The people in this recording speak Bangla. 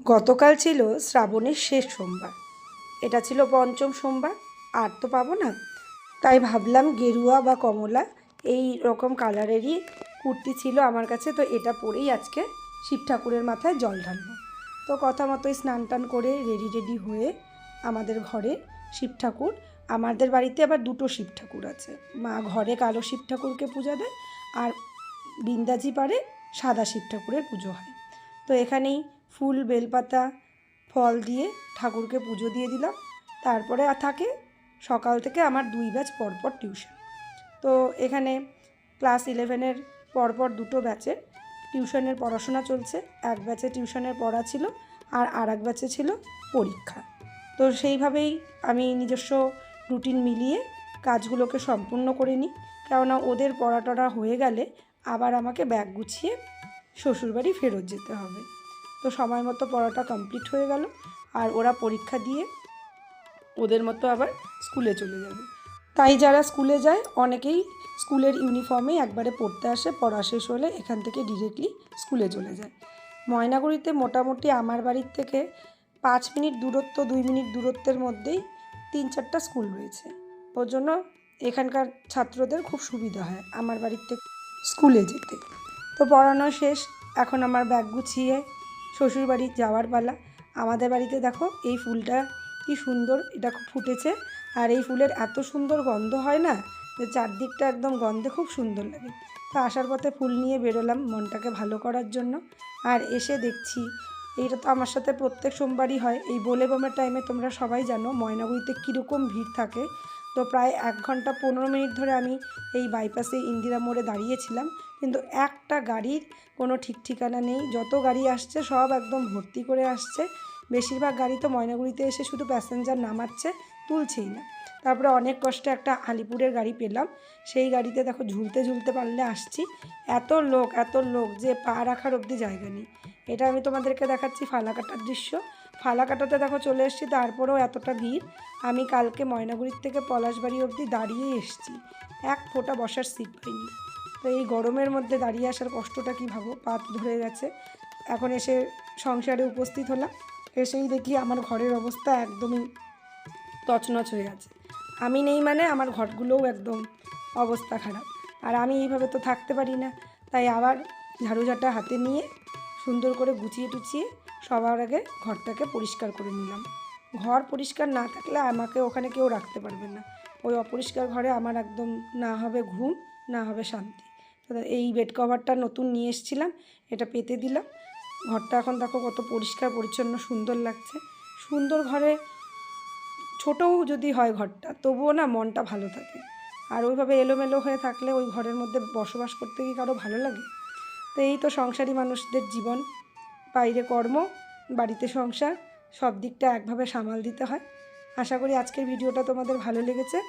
গতকাল ছিল শ্রাবণের শেষ সোমবার। এটা ছিল পঞ্চম সোমবার, আর তো পাবো না। তাই ভাবলাম গেরুয়া বা কমলা এই রকম কালারেরই কুর্তি ছিল আমার কাছে, তো এটা পরেই আজকে শিব ঠাকুরের মাথায় জল ঢালবো। তো কথা মতোই স্নান টান করে রেডি হয়ে আমাদের ঘরে শিব ঠাকুর, আমাদের বাড়িতে আবার দুটো শিব ঠাকুর আছে। মা ঘরে কালো শিব ঠাকুরকে পূজা দেয়, আর বিন্দাজি পাড়ে সাদা শিব ঠাকুরের পুজো হয়। তো এখানেই ফুল বেলপাতা ফল দিয়ে ঠাকুরকে পুজো দিয়ে দিলাম। তারপরে থাকে সকাল থেকে আমার 2 ব্যাচ পরপর টিউশন। তো এখানে ক্লাস 11-এর পরপর দুটো ব্যাচে টিউশনের পড়াশোনা চলছে। এক ব্যাচে টিউশনের পড়া ছিল, আর এক ব্যাচে ছিল পরীক্ষা। তো সেইভাবেই আমি নিজস্ব রুটিন মিলিয়ে কাজগুলোকে সম্পূর্ণ করে নিই, কেননা ওদের পড়াটা হয়ে গেলে আবার আমাকে ব্যাগ গুছিয়ে শ্বশুরবাড়ি ফেরত যেতে হবে। তো সময় মতো পড়াটা কমপ্লিট হয়ে গেল, আর ওরা পরীক্ষা দিয়ে ওদের মতো আবার স্কুলে চলে যাবে। তাই যারা স্কুলে যায় অনেকেই স্কুলের ইউনিফর্মেই একবারে পড়তে আসে, পড়া শেষ হলে এখান থেকে ডিরেক্টলি স্কুলে চলে যায়। ময়নাগুড়িতে মোটামুটি আমার বাড়ির থেকে 5 মিনিট দূরত্ব, 2 মিনিট দূরত্বের মধ্যেই 3-4টা স্কুল রয়েছে। ওর জন্য এখানকার ছাত্রদের খুব সুবিধা হয় আমার বাড়ির থেকে স্কুলে যেতে। তো পড়ানো শেষ, এখন আমার ব্যাগ গুছিয়ে শ্বশুরবাড়ি যাওয়ার পালা। আমাদের বাড়িতে দেখো এই ফুলটা কি সুন্দর, এটা খুব ফুটেছে, আর এই ফুলের এত সুন্দর গন্ধ হয় না, যে চারদিকটা একদম গন্ধে খুব সুন্দর লাগে। তো আসার পথে ফুল নিয়ে বেরোলাম মনটাকে ভালো করার জন্য। আর এসে দেখছি, এইটা তো আমার সাথে প্রত্যেক সোমবারই হয়, এই বোলে বমের টাইমে তোমরা সবাই জানো ময়নাগুড়িতে কীরকম ভিড় থাকে। তো প্রায় 1 ঘন্টা 15 মিনিট ধরে আমি এই বাইপাসে ইন্দিরা মোড়ে দাঁড়িয়েছিলাম, কিন্তু একটা গাড়ির কোনো ঠিক ঠিকানা নেই। যত গাড়ি আসছে সব একদম ভর্তি করে আসছে। বেশিরভাগ গাড়ি তো ময়নাগুড়িতে এসে শুধু প্যাসেঞ্জার নামাচ্ছে, তুলছেই না। তারপরে অনেক কষ্টে একটা আলিপুরের গাড়ি পেলাম, সেই গাড়িতে দেখো ঝুলতে পারলে আসছি। এত লোক যে পা রাখার অবধি জায়গা নেই। এটা আমি তোমাদেরকে দেখাচ্ছি ফালাকাটার দৃশ্য। ফালাকাটাতে দেখো চলে এসেছি, তারপরেও এতটা ভিড়। আমি কালকে ময়নাগুড়ির থেকে পলাশবাড়ি অবধি দাঁড়িয়েই এসেছি, এক ফোঁটা বসার সিট পাইনি। তো এই গরমের মধ্যে দাঁড়িয়ে আসার কষ্টটা কী ভাবো, পা ধরে গেছে। এখন এসে সংসারে উপস্থিত হলাম, এসেই দেখি আমার ঘরের অবস্থা একদমই তছনছ হয়ে আছে। আমি নেই মানে আমার ঘরগুলোও একদম অবস্থা খারাপ। আর আমি এইভাবে তো থাকতে পারি না, তাই আবার ঝাড়ুঝাঁটা হাতে নিয়ে সুন্দর করে গুছিয়ে টুচিয়ে সবার আগে ঘরটাকে পরিষ্কার করে নিলাম। ঘর পরিষ্কার না থাকলে আমাকে ওখানে কেউ রাখতে পারবে না। ওই অপরিষ্কার ঘরে আমার একদম না হবে ঘুম, না হবে শান্তি। এই বেড কভারটা নতুন নিয়ে এসেছিলাম, এটা পেতে দিলাম। ঘরটা এখন দেখো কত পরিষ্কার পরিচ্ছন্ন সুন্দর লাগছে। সুন্দর ঘরে ছোটও যদি হয় ঘরটা, তবুও না মনটা ভালো থাকে। আর ওইভাবে এলোমেলো হয়ে থাকলে ওই ঘরের মধ্যে বসবাস করতে কি কারো ভালো লাগে? তো এই তো সংসারী মানুষদের জীবন, বাইরে কর্ম, বাড়িতে সংসার, সব দিকটা একভাবে সামাল দিতে হয়। আশা করি আজকের ভিডিওটা তোমাদের ভালো লেগেছে।